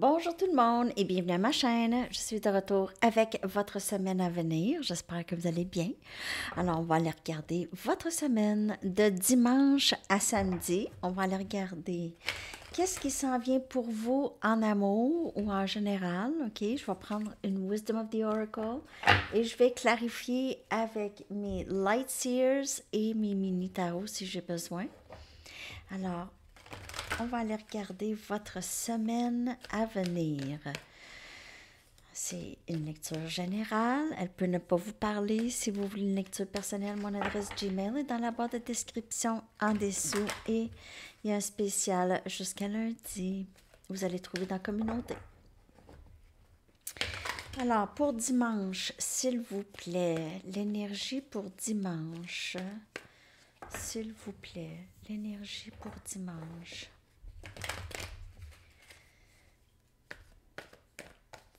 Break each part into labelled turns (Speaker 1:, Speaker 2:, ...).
Speaker 1: Bonjour tout le monde et bienvenue à ma chaîne. Je suis de retour avec votre semaine à venir. J'espère que vous allez bien. Alors, on va aller regarder votre semaine de dimanche à samedi. On va aller regarder qu'est-ce qui s'en vient pour vous en amour ou en général. OK, je vais prendre une Wisdom of the Oracle et je vais clarifier avec mes Light Seers et mes mini tarots si j'ai besoin. Alors, on va aller regarder votre semaine à venir. C'est une lecture générale. Elle peut ne pas vous parler. Si vous voulez une lecture personnelle, mon adresse Gmail est dans la barre de description en dessous. Et il y a un spécial jusqu'à lundi. Vous allez trouver dans la communauté. Alors, pour dimanche, s'il vous plaît, l'énergie pour dimanche. S'il vous plaît, l'énergie pour dimanche.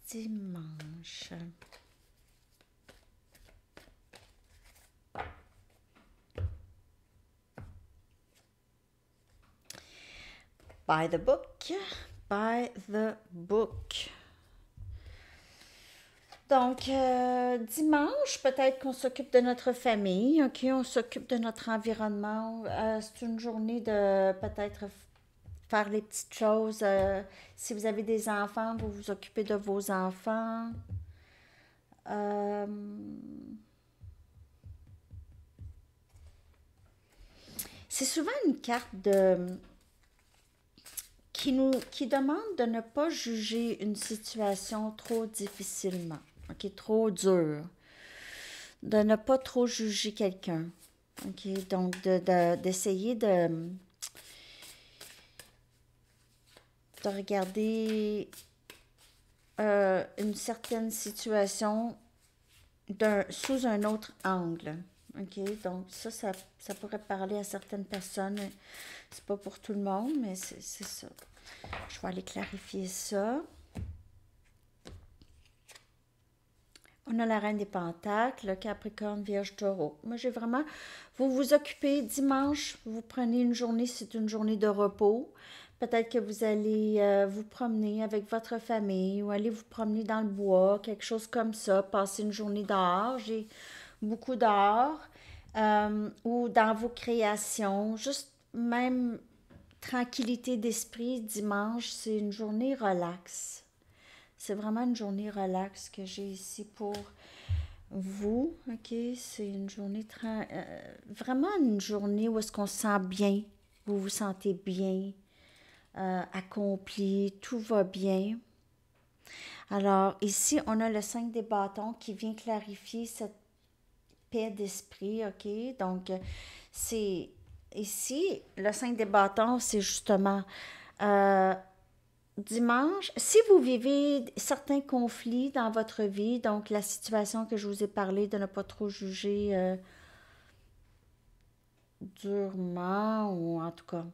Speaker 1: Dimanche. By the book. By the book. Donc, dimanche, peut-être qu'on s'occupe de notre famille, OK? On s'occupe de notre environnement. C'est une journée de peut-être faire les petites choses. Si vous avez des enfants, vous vous occupez de vos enfants. Euh, c'est souvent une carte qui demande de ne pas juger une situation trop difficilement, OK, trop dure, de ne pas trop juger quelqu'un, OK, donc d'essayer de regarder une certaine situation sous un autre angle. OK? Donc, ça pourrait parler à certaines personnes. C'est pas pour tout le monde, mais c'est ça. Je vais aller clarifier ça. On a la Reine des Pentacles, le Capricorne, Vierge, Taureau. Moi, j'ai vraiment... Vous vous occupez dimanche, vous prenez une journée, c'est une journée de repos. Peut-être que vous allez vous promener avec votre famille ou aller vous promener dans le bois, quelque chose comme ça, passer une journée dehors. J'ai beaucoup dehors. Ou dans vos créations, juste même tranquillité d'esprit, dimanche, c'est une journée relax. C'est vraiment une journée relax que j'ai ici pour vous, OK? C'est une journée vraiment une journée où est-ce qu'on se sent bien, vous vous sentez bien, accompli, tout va bien. Alors, ici, on a le 5 des bâtons qui vient clarifier cette paix d'esprit, OK? Donc, c'est ici, le 5 des bâtons, c'est justement euh, dimanche. Si vous vivez certains conflits dans votre vie, donc la situation que je vous ai parlé de ne pas trop juger durement, ou en tout cas,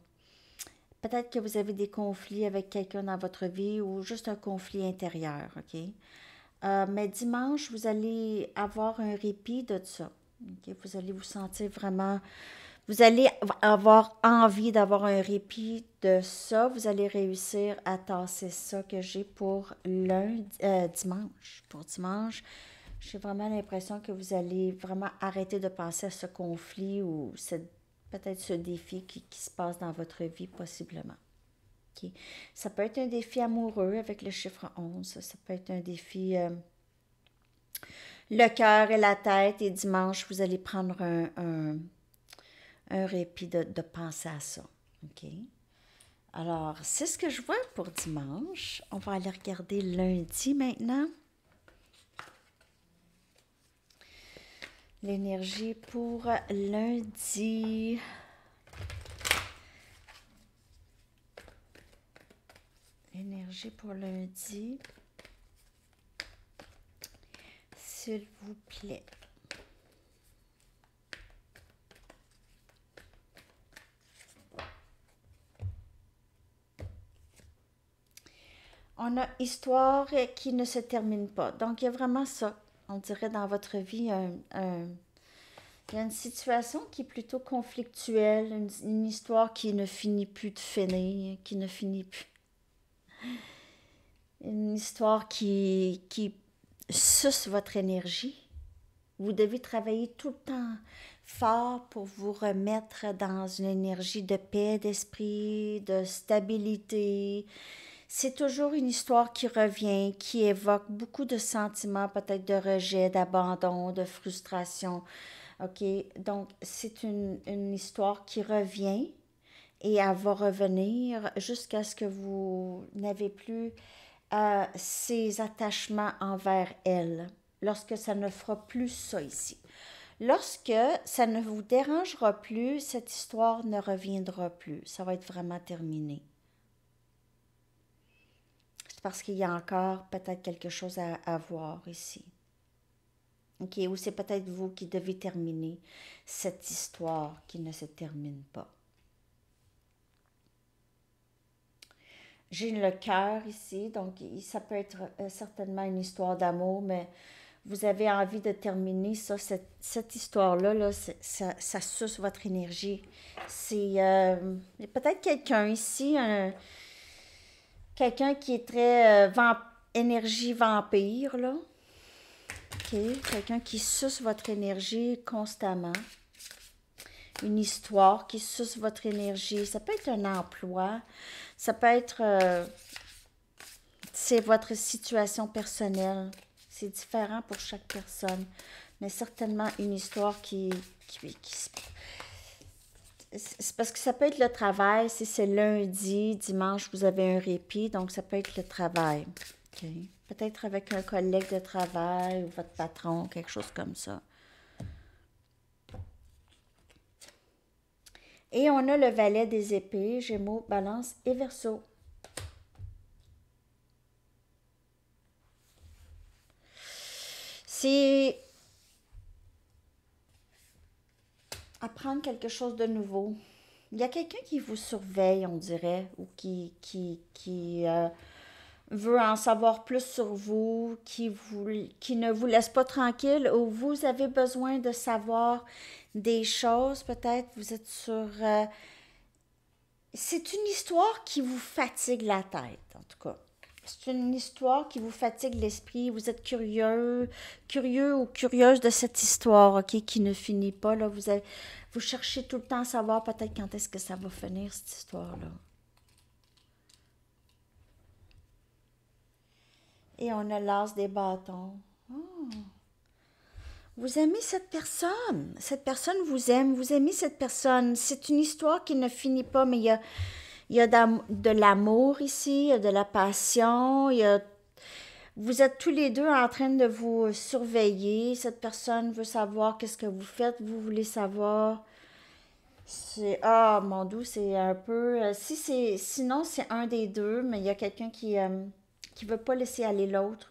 Speaker 1: peut-être que vous avez des conflits avec quelqu'un dans votre vie ou juste un conflit intérieur, OK? Mais dimanche, vous allez avoir un répit de ça. OK? Vous allez vous sentir vraiment... Vous allez avoir envie d'avoir un répit de ça. Vous allez réussir à tasser ça que j'ai pour dimanche. Pour dimanche, j'ai vraiment l'impression que vous allez vraiment arrêter de penser à ce conflit ou peut-être ce défi qui se passe dans votre vie possiblement. OK. Ça peut être un défi amoureux avec le chiffre 11. Ça peut être un défi le cœur et la tête. Et dimanche, vous allez prendre un répit de penser à ça. OK? Alors, c'est ce que je vois pour dimanche. On va aller regarder lundi maintenant. L'énergie pour lundi. L'énergie pour lundi. S'il vous plaît. On a histoire qui ne se termine pas. Donc, il y a vraiment ça. On dirait dans votre vie, il y a une situation qui est plutôt conflictuelle, une histoire qui ne finit plus de finir, qui ne finit plus. une histoire qui suce votre énergie. Vous devez travailler tout le temps fort pour vous remettre dans une énergie de paix d'esprit, de stabilité. C'est toujours une histoire qui revient, qui évoque beaucoup de sentiments, peut-être de rejet, d'abandon, de frustration. OK? Donc, c'est une histoire qui revient et elle va revenir jusqu'à ce que vous n'avez plus ces attachements envers elle. Lorsque ça ne fera plus ça ici. Lorsque ça ne vous dérangera plus, cette histoire ne reviendra plus. Ça va être vraiment terminé. C'est parce qu'il y a encore peut-être quelque chose à voir ici. OK, ou c'est peut-être vous qui devez terminer cette histoire qui ne se termine pas. J'ai le cœur ici, donc ça peut être certainement une histoire d'amour, mais vous avez envie de terminer ça, cette histoire-là, là, ça suce votre énergie. C'est peut-être quelqu'un ici, quelqu'un qui est très énergie vampire, là. OK, quelqu'un qui suce votre énergie constamment. Une histoire qui suce votre énergie. Ça peut être un emploi, ça peut être c'est votre situation personnelle. C'est différent pour chaque personne, mais certainement une histoire c'est parce que ça peut être le travail, si c'est lundi, dimanche, vous avez un répit, donc ça peut être le travail. Okay. Peut-être avec un collègue de travail ou votre patron, quelque chose comme ça. Et on a le valet des épées, Gémeaux, Balance et Verseau. C'est apprendre quelque chose de nouveau. Il y a quelqu'un qui vous surveille, on dirait, ou qui veut en savoir plus sur vous, qui ne vous laisse pas tranquille, ou vous avez besoin de savoir des choses, peut-être, vous êtes sur... c'est une histoire qui vous fatigue la tête, en tout cas. C'est une histoire qui vous fatigue l'esprit. Vous êtes curieux ou curieuse de cette histoire, OK, qui ne finit pas. Là. Vous cherchez tout le temps à savoir peut-être quand est-ce que ça va finir, cette histoire-là. Et on a l'as des bâtons. Oh. Vous aimez cette personne. Cette personne vous aime. Vous aimez cette personne. C'est une histoire qui ne finit pas, mais il y a de l'amour ici, il y a de la passion, vous êtes tous les deux en train de vous surveiller. Cette personne veut savoir qu'est-ce que vous faites, vous voulez savoir. Mon doux, c'est un peu... sinon, c'est un des deux, mais il y a quelqu'un qui veut pas laisser aller l'autre.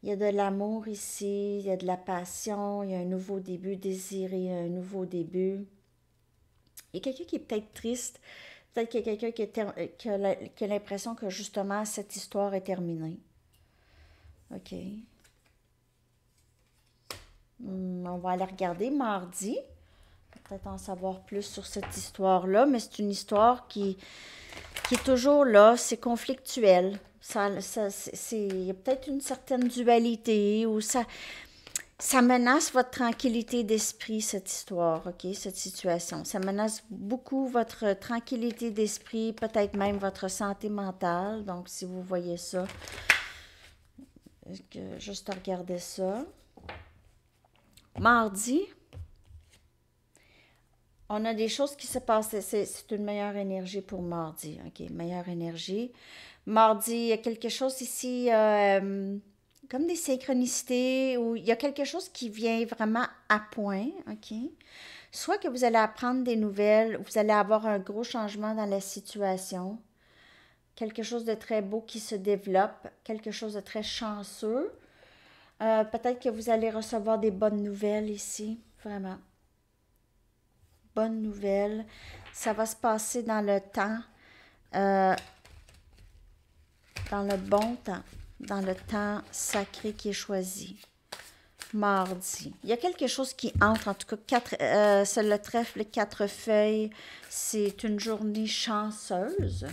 Speaker 1: Il y a de l'amour ici, il y a de la passion, il y a un nouveau début, désiré un nouveau début. Il y a quelqu'un qui est peut-être triste. Peut-être qu'il y a quelqu'un qui a l'impression que justement cette histoire est terminée. OK. On va aller regarder mardi. Peut-être en savoir plus sur cette histoire-là, mais c'est une histoire qui est toujours là. C'est conflictuel. Il y a peut-être une certaine dualité ou ça menace votre tranquillité d'esprit, cette histoire, OK, cette situation. Ça menace beaucoup votre tranquillité d'esprit, peut-être même votre santé mentale. Donc, si vous voyez ça, juste regarder ça. Mardi, on a des choses qui se passent. C'est une meilleure énergie pour mardi, OK, meilleure énergie. Mardi, il y a quelque chose ici... comme des synchronicités, où il y a quelque chose qui vient vraiment à point, OK? Soit que vous allez apprendre des nouvelles, vous allez avoir un gros changement dans la situation, quelque chose de très beau qui se développe, quelque chose de très chanceux. Peut-être que vous allez recevoir des bonnes nouvelles ici, vraiment. Bonnes nouvelles. Ça va se passer dans le temps, dans le bon temps. Dans le temps sacré qui est choisi. Mardi. Il y a quelque chose qui entre, en tout cas, c'est le trèfle 4 feuilles. C'est une journée chanceuse.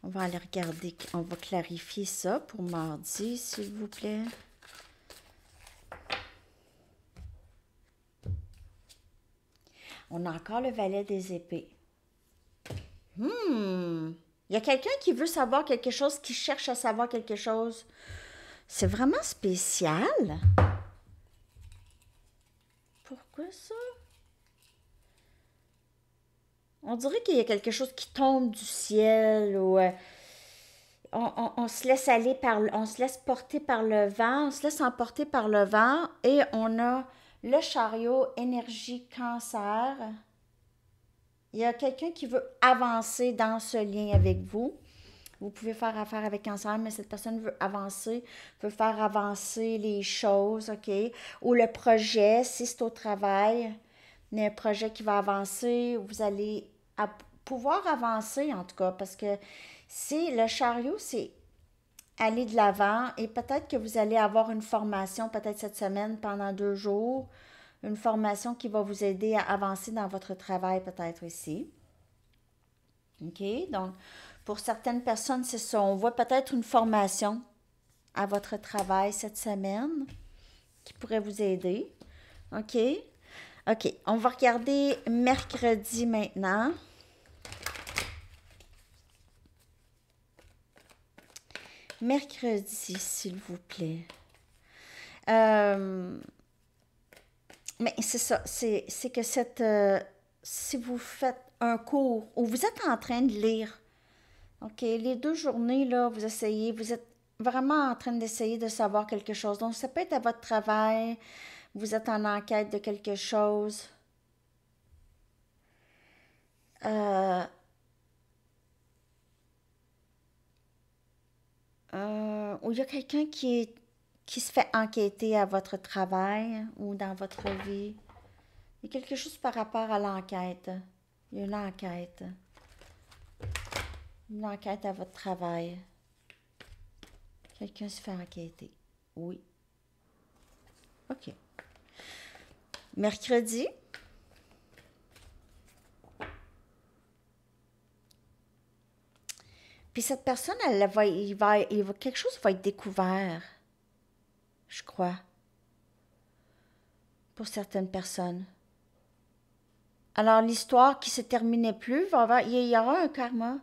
Speaker 1: On va aller regarder, on va clarifier ça pour mardi, s'il vous plaît. On a encore le valet des épées. Il y a quelqu'un qui veut savoir quelque chose, qui cherche à savoir quelque chose. C'est vraiment spécial. Pourquoi ça? On dirait qu'il y a quelque chose qui tombe du ciel ou on se laisse aller on se laisse porter par le vent, on se laisse emporter par le vent et on a le chariot énergie cancer. Il y a quelqu'un qui veut avancer dans ce lien avec vous. Vous pouvez faire affaire avec cancer, mais cette personne veut avancer, veut faire avancer les choses, OK? Ou le projet, si c'est au travail, il y a un projet qui va avancer, vous allez pouvoir avancer en tout cas, parce que c'est le chariot, c'est aller de l'avant et peut-être que vous allez avoir une formation, peut-être cette semaine, pendant 2 jours, une formation qui va vous aider à avancer dans votre travail peut-être aussi. OK? Donc, pour certaines personnes, c'est ça. On voit peut-être une formation à votre travail cette semaine qui pourrait vous aider. OK? OK. On va regarder mercredi maintenant. Mercredi, s'il vous plaît. Mais c'est ça. C'est que si vous faites un cours ou vous êtes en train de lire, OK, les 2 journées, là, vous essayez, vous êtes vraiment en train d'essayer de savoir quelque chose. Donc, ça peut être à votre travail, vous êtes en enquête de quelque chose. Ou il y a quelqu'un qui se fait enquêter à votre travail ou dans votre vie. Il y a quelque chose par rapport à l'enquête. Il y a une enquête. Une enquête à votre travail. Quelqu'un se fait enquêter. Oui. OK. Mercredi. Puis cette personne, quelque chose va être découvert, je crois, pour certaines personnes. Alors l'histoire qui se terminait plus, il y aura un karma.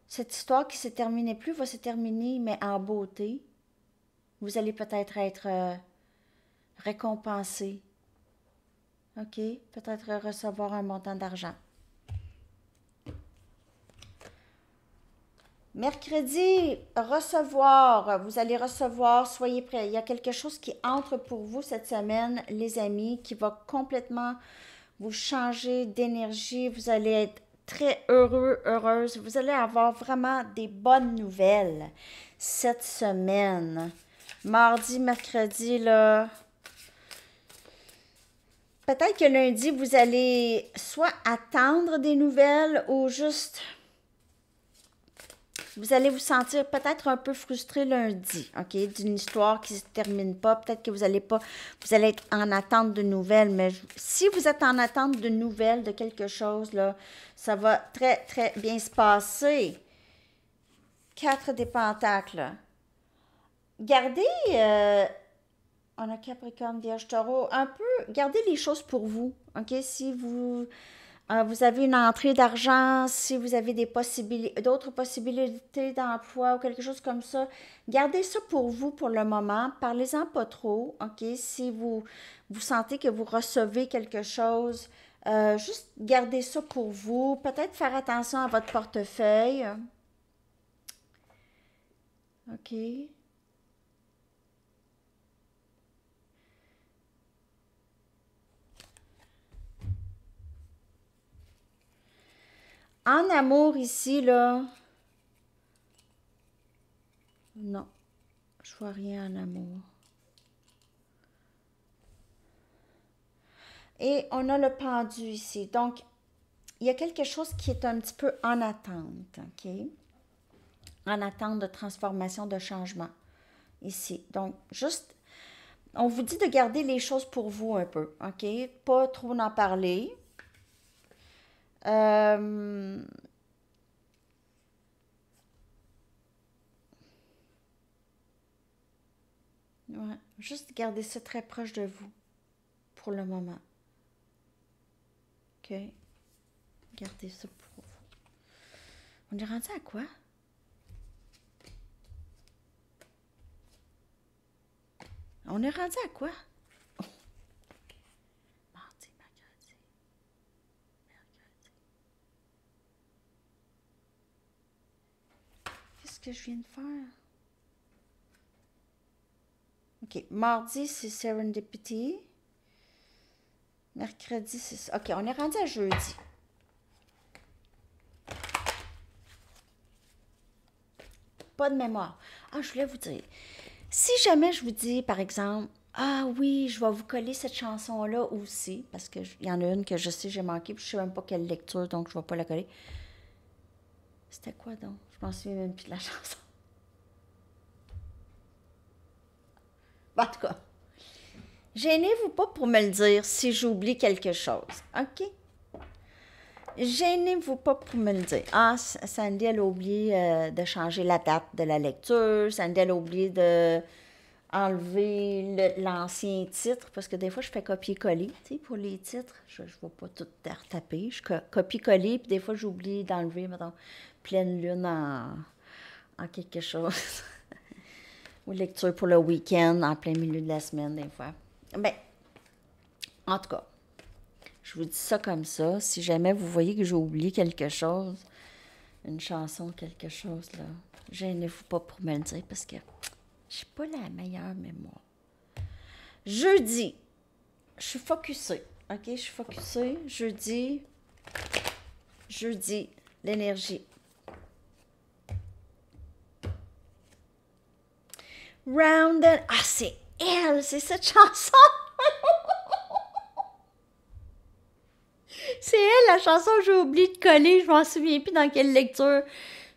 Speaker 1: Cette histoire qui se terminait plus va se terminer, mais en beauté. Vous allez peut-être être récompensé. OK? Peut-être recevoir un montant d'argent. Mercredi, recevoir. Vous allez recevoir, soyez prêts. Il y a quelque chose qui entre pour vous cette semaine, les amis, qui va complètement vous changer d'énergie. Vous allez être très heureux, heureuse. Vous allez avoir vraiment des bonnes nouvelles cette semaine. Mardi, mercredi, là. Peut-être que lundi, vous allez soit attendre des nouvelles ou juste... Vous allez vous sentir peut-être un peu frustré lundi, OK, d'une histoire qui ne se termine pas. Peut-être que vous allez être en attente de nouvelles, mais si vous êtes en attente de nouvelles de quelque chose, là, ça va très, très bien se passer. 4 des pentacles. Gardez, on a Capricorne, Vierge, Taureau, un peu, gardez les choses pour vous, OK, si vous avez une entrée d'argent, si vous avez d'autres possibilités d'emploi ou quelque chose comme ça, gardez ça pour vous pour le moment. Parlez-en pas trop, OK? Si vous sentez que vous recevez quelque chose, juste gardez ça pour vous. Peut-être faire attention à votre portefeuille. OK? En amour ici, là, non, je vois rien en amour. Et on a le pendu ici. Donc, il y a quelque chose qui est un petit peu en attente, OK? En attente de transformation, de changement ici. Donc, juste, on vous dit de garder les choses pour vous un peu, OK? Pas trop en parler. Ouais. Juste gardez ça très proche de vous pour le moment. OK? Gardez ça pour vous. On est rendu à quoi? On est rendu à quoi? Oh. Mardi, mercredi, mercredi. Qu'est-ce que je viens de faire? OK. Mardi, c'est Serendipity. Mercredi, c'est ça. OK, on est rendu à jeudi. Pas de mémoire. Ah, je voulais vous dire. Si jamais je vous dis, par exemple, ah oui, je vais vous coller cette chanson-là aussi, parce qu'il y en a une que je sais j'ai manqué, puis je sais même pas quelle lecture, donc je ne vais pas la coller. C'était quoi donc? Je m'en souviens même plus de la chanson. En tout cas, gênez-vous pas pour me le dire si j'oublie quelque chose, OK? Gênez-vous pas pour me le dire. Ah, Sandy, elle a oublié de changer la date de la lecture. Sandy, elle a oublié de enlever l'ancien titre, parce que des fois, je fais copier-coller, tu sais, pour les titres. Je ne vais pas tout retaper. Je copie-coller, puis des fois, j'oublie d'enlever, mettons, pleine lune en quelque chose. Ou lecture pour le week-end, en plein milieu de la semaine, des fois. Ben, en tout cas, je vous dis ça comme ça. Si jamais vous voyez que j'ai oublié quelque chose, une chanson, quelque chose, là, gênez-vous pas pour me le dire, parce que je n'ai pas la meilleure mémoire. Jeudi, je suis focusée. OK, je suis focusée. Jeudi, l'énergie. Round and... Ah, c'est elle, c'est cette chanson. C'est elle, la chanson que j'ai oublié de coller. Je m'en souviens plus dans quelle lecture.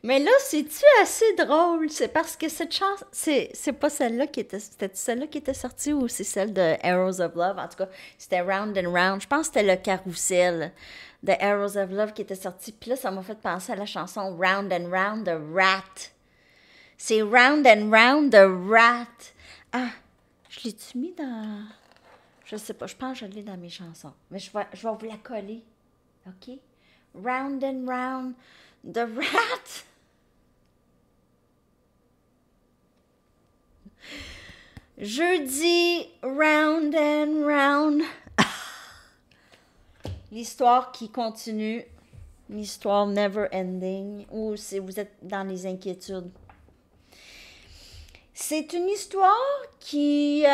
Speaker 1: Mais là, c'est-tu assez drôle? C'est parce que cette chanson... C'est pas celle-là qui était... C'était celle-là qui était sortie ou c'est celle de Arrows of Love? En tout cas, c'était Round and Round. Je pense que c'était le carrousel de Arrows of Love qui était sorti. Puis là, ça m'a fait penser à la chanson Round and Round de Rat. C'est Round and Round de Rat. Ah, je l'ai-tu mis dans... Je sais pas, je pense que je l'ai dans mes chansons. Mais je vais vous la coller. OK? Round and Round the Rat. Jeudi, Round and Round. L'histoire qui continue. L'histoire never ending. Ou si vous êtes dans les inquiétudes. C'est une histoire qui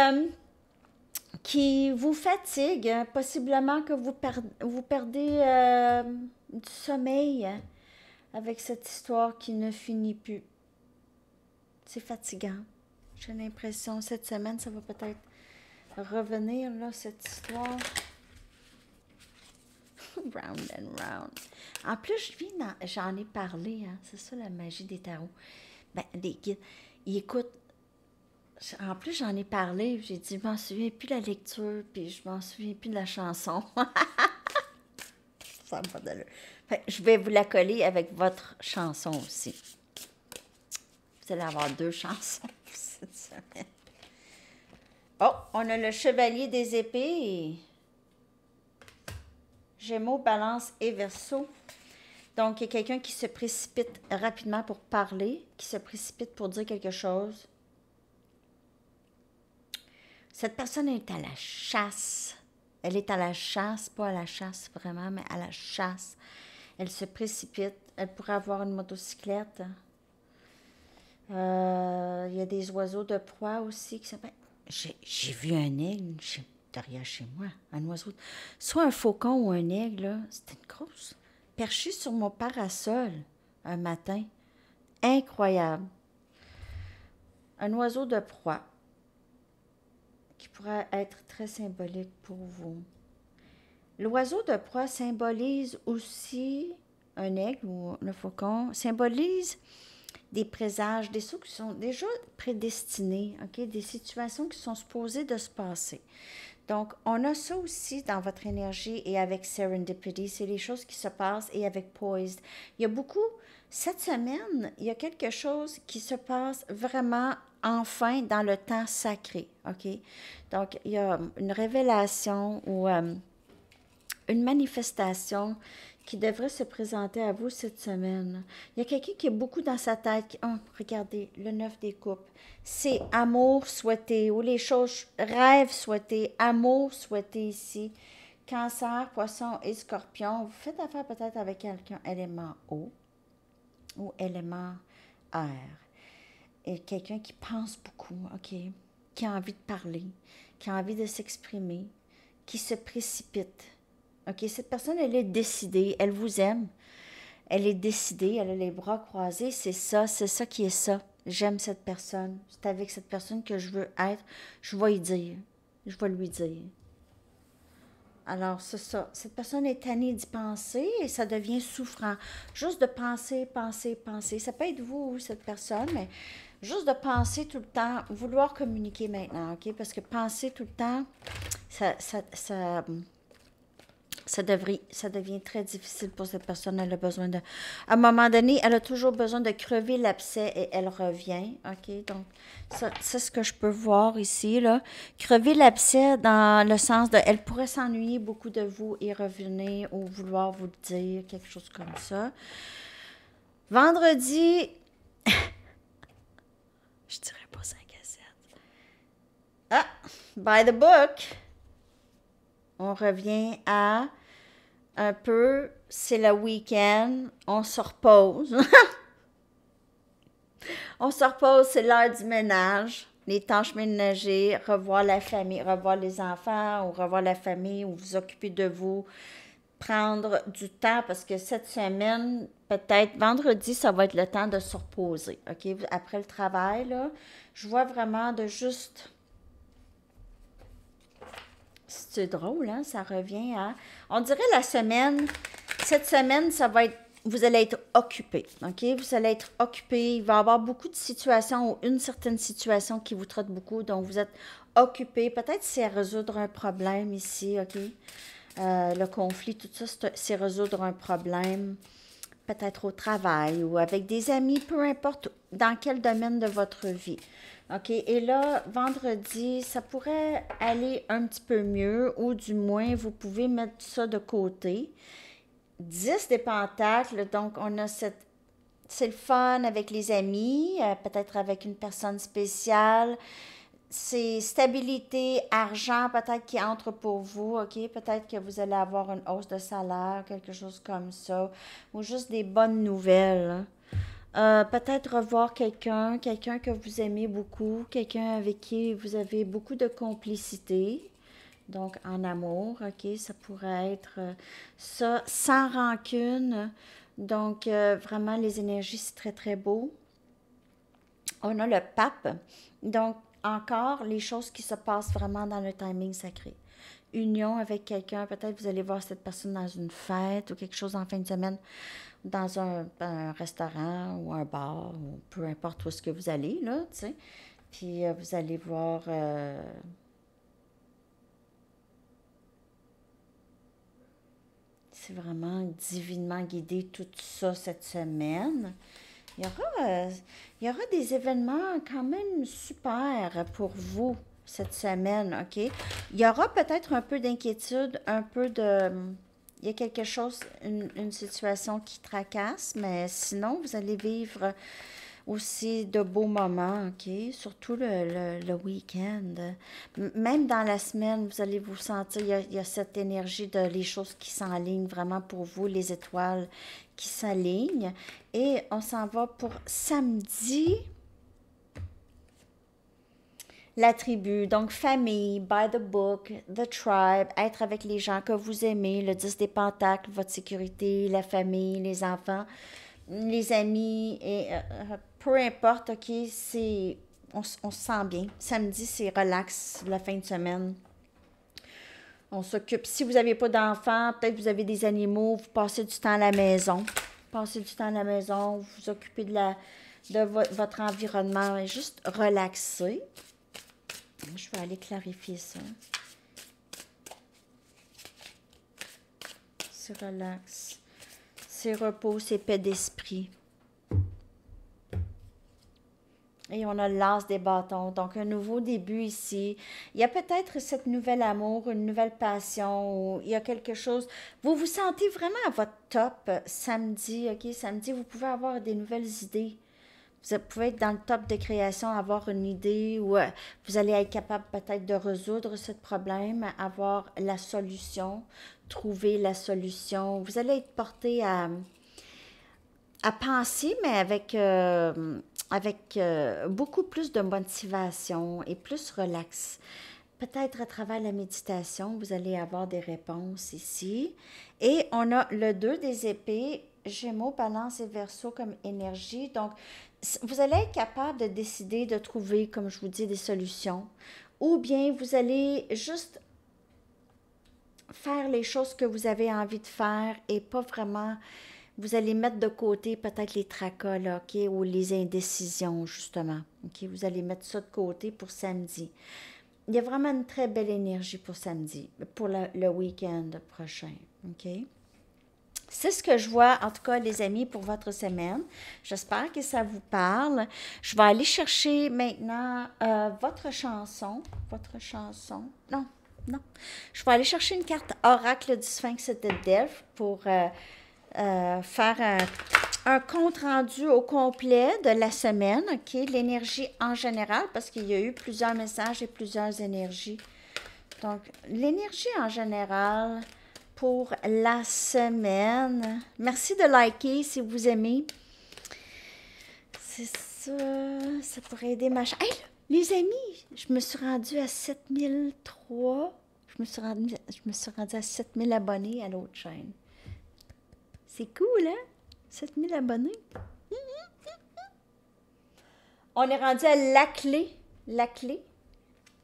Speaker 1: vous fatigue, possiblement que vous perdez du sommeil avec cette histoire qui ne finit plus. C'est fatigant. J'ai l'impression, cette semaine, ça va peut-être revenir, là, cette histoire. Round and round. En plus, j'en ai parlé, hein, c'est ça la magie des tarots. Ben, des guides, ils écoutent. En plus, j'en ai parlé, j'ai dit, je m'en souviens plus de la lecture, puis je m'en souviens plus de la chanson. Ça me va de là. Je vais vous la coller avec votre chanson aussi. Vous allez avoir 2 chansons cette semaine. Oh, on a le Chevalier des épées. Gémeaux, Balance et Verseau. Donc, il y a quelqu'un qui se précipite rapidement pour parler, qui se précipite pour dire quelque chose. Cette personne est à la chasse. Elle est à la chasse, pas à la chasse vraiment, mais à la chasse. Elle se précipite. Elle pourrait avoir une motocyclette. Il y a des oiseaux de proie aussi qui s'appellent... J'ai vu un aigle derrière chez moi. Un oiseau. Soit un faucon ou un aigle, là. C'était une grosse. Perché sur mon parasol un matin. Incroyable. Un oiseau de proie qui pourrait être très symbolique pour vous. L'oiseau de proie symbolise aussi un aigle ou le faucon, symbolise des présages, des choses qui sont déjà prédestinées, okay? Des situations qui sont supposées de se passer. Donc, on a ça aussi dans votre énergie et avec Serendipity, c'est les choses qui se passent et avec Poised. Il y a beaucoup, cette semaine, il y a quelque chose qui se passe vraiment enfin dans le temps sacré, OK? Donc, il y a une révélation ou une manifestation qui devrait se présenter à vous cette semaine. Il y a quelqu'un qui est beaucoup dans sa tête. Oh, regardez, le 9 des coupes. C'est amour souhaité ou les choses, rêves souhaités, amour souhaité ici. Cancer, poisson et scorpion. Vous faites affaire peut-être avec quelqu'un élément eau ou élément air. Et quelqu'un qui pense beaucoup, OK? Qui a envie de parler, qui a envie de s'exprimer, qui se précipite. OK? Cette personne, elle est décidée, elle vous aime. Elle est décidée, elle a les bras croisés, c'est ça qui est ça. J'aime cette personne. C'est avec cette personne que je veux être. Je vais y dire. Je vais lui dire. Alors, c'est ça. Cette personne est tannée d'y penser et ça devient souffrant. Juste de penser, penser, penser. Ça peut être vous, cette personne, mais juste de penser tout le temps, vouloir communiquer maintenant, OK? Parce que penser tout le temps, ça devient très difficile pour cette personne. Elle a besoin de... À un moment donné, elle a toujours besoin de crever l'abcès et elle revient. OK? Donc, ça, c'est ce que je peux voir ici, là. Crever l'abcès dans le sens de... Elle pourrait s'ennuyer beaucoup de vous et revenir ou vouloir vous le dire, quelque chose comme ça. Vendredi... je dirais pas 5 à 7. Ah! By the book! On revient à un peu, c'est le week-end, on se repose. On se repose, c'est l'heure du ménage, les tâches ménagères, revoir la famille, revoir les enfants ou revoir la famille ou vous occuper de vous, prendre du temps parce que cette semaine, peut-être vendredi, ça va être le temps de se reposer. OK? Après le travail, là, je vois vraiment de juste... C'est drôle, hein? Ça revient à... On dirait la semaine, cette semaine, ça va être... Vous allez être occupé, OK? Vous allez être occupé. Il va y avoir beaucoup de situations ou une certaine situation qui vous trotte beaucoup. Donc, vous êtes occupé. Peut-être c'est à résoudre un problème ici, OK? Le conflit, tout ça, c'est résoudre un problème. Peut-être au travail ou avec des amis, peu importe dans quel domaine de votre vie. OK? Et là, vendredi, ça pourrait aller un petit peu mieux ou du moins, vous pouvez mettre ça de côté. 10 des pentacles, donc on a cette... C'est le fun avec les amis, peut-être avec une personne spéciale. C'est stabilité, argent peut-être qui entre pour vous, OK? Peut-être que vous allez avoir une hausse de salaire, quelque chose comme ça, ou juste des bonnes nouvelles, hein. Peut-être revoir quelqu'un que vous aimez beaucoup, quelqu'un avec qui vous avez beaucoup de complicité, donc en amour, OK? Ça pourrait être ça, sans rancune. Donc, vraiment, les énergies, c'est très, très beau. On a le pape. Donc, encore, les choses qui se passent vraiment dans le timing sacré. Union avec quelqu'un, peut-être vous allez voir cette personne dans une fête ou quelque chose en fin de semaine, dans un restaurant ou un bar, ou peu importe où est-ce que vous allez, là, tu sais. Puis vous allez voir... c'est vraiment divinement guidé tout ça cette semaine. Il y aura, il y aura des événements quand même super pour vous cette semaine, OK? Il y aura peut-être un peu d'inquiétude, un peu de... Il y a quelque chose, une situation qui tracasse, mais sinon, vous allez vivre aussi de beaux moments, OK? Surtout le week-end. Même dans la semaine, vous allez vous sentir, il y a cette énergie de les choses qui s'enlignent vraiment pour vous, les étoiles qui s'alignent. Et on s'en va pour samedi. La tribu, donc famille, by the book, the tribe, être avec les gens que vous aimez, le 10 des pentacles, votre sécurité, la famille, les enfants, les amis, et peu importe, OK, c'est, on se sent bien. Samedi, c'est relax, la fin de semaine. On s'occupe. Si vous n'avez pas d'enfants, peut-être vous avez des animaux, vous passez du temps à la maison. Passez du temps à la maison, vous vous occupez votre environnement et juste relaxer. Je vais aller clarifier ça. C'est relax. C'est repos, c'est paix d'esprit. Et on a l'as des bâtons, donc un nouveau début ici. Il y a peut-être cette nouvelle amour, une nouvelle passion, ou il y a quelque chose. Vous vous sentez vraiment à votre top samedi, ok? Samedi, vous pouvez avoir des nouvelles idées. Vous pouvez être dans le top de création, avoir une idée ou vous allez être capable peut-être de résoudre ce problème, avoir la solution, trouver la solution. Vous allez être porté à penser, mais avec beaucoup plus de motivation et plus relax. Peut-être à travers la méditation, vous allez avoir des réponses ici. Et on a le 2 des épées, Gémeaux, Balance et Verseau comme énergie. Donc, vous allez être capable de décider de trouver, comme je vous dis, des solutions. Ou bien vous allez juste faire les choses que vous avez envie de faire et pas vraiment. Vous allez mettre de côté peut-être les tracas, là, OK, ou les indécisions, justement. OK, vous allez mettre ça de côté pour samedi. Il y a vraiment une très belle énergie pour samedi, pour le week-end prochain. OK? C'est ce que je vois, en tout cas, les amis, pour votre semaine. J'espère que ça vous parle. Je vais aller chercher maintenant votre chanson. Votre chanson. Non, non. Je vais aller chercher une carte Oracle du Sphinx de Delphes pour faire un compte rendu au complet de la semaine, OK? L'énergie en général, parce qu'il y a eu plusieurs messages et plusieurs énergies. Donc, l'énergie en général pour la semaine. Merci de liker si vous aimez. C'est ça, ça pourrait aider ma chaîne. Hey, les amis, je me suis rendue à 7003. Je me suis rendue à 7000 abonnés à l'autre chaîne. C'est cool, hein? 7000 abonnés. On est rendu à la clé. La clé.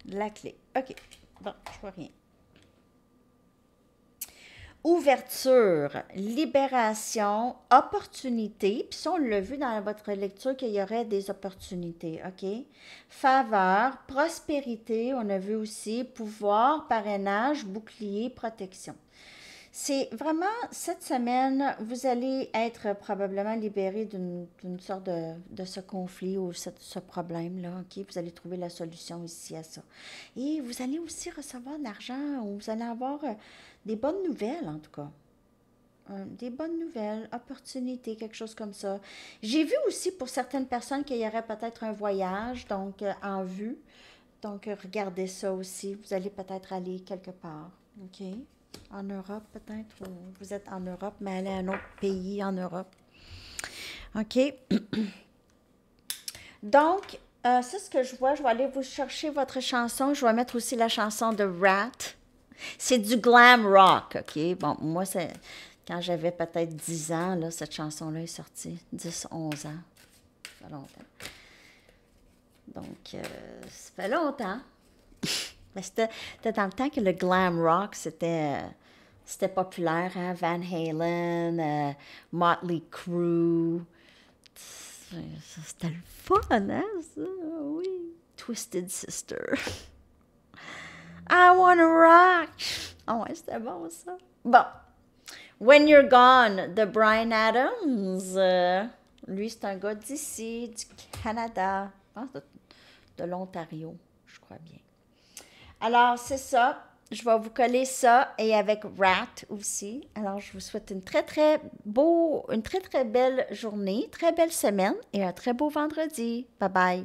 Speaker 1: La clé. OK. Bon, je vois rien. Ouverture, libération, opportunité. Puis ça, on l'a vu dans votre lecture qu'il y aurait des opportunités, OK? Faveur, prospérité, on a vu aussi, pouvoir, parrainage, bouclier, protection. C'est vraiment, cette semaine, vous allez être probablement libéré d'une sorte de ce conflit ou ce problème-là, OK? Vous allez trouver la solution ici à ça. Et vous allez aussi recevoir de l'argent ou vous allez avoir des bonnes nouvelles, en tout cas. Des bonnes nouvelles, opportunités, quelque chose comme ça. J'ai vu aussi pour certaines personnes qu'il y aurait peut-être un voyage, donc en vue. Donc, regardez ça aussi. Vous allez peut-être aller quelque part, OK? En Europe, peut-être, ou vous êtes en Europe, mais allez à un autre pays en Europe. OK? Donc, c'est ce que je vois. Je vais aller vous chercher votre chanson. Je vais mettre aussi la chanson de Rat. C'est du glam rock, OK? Bon, moi, c'est quand j'avais peut-être 10 ans, là, cette chanson-là est sortie. 10, 11 ans. Ça fait longtemps. Donc, ça fait longtemps. Mais c'était dans le temps que le glam rock, c'était populaire, hein? Van Halen, Motley Crue. C'était le fun, hein, ça? Oui. Twisted Sister. I wanna rock. Oh, ouais, c'était bon, ça. Bon. When You're Gone, de Bryan Adams. Lui, c'est un gars d'ici, du Canada. De l'Ontario, je crois bien. Alors, c'est ça. Je vais vous coller ça et avec Rat aussi. Alors, je vous souhaite une très, très belle journée, très belle semaine et un très beau vendredi. Bye bye.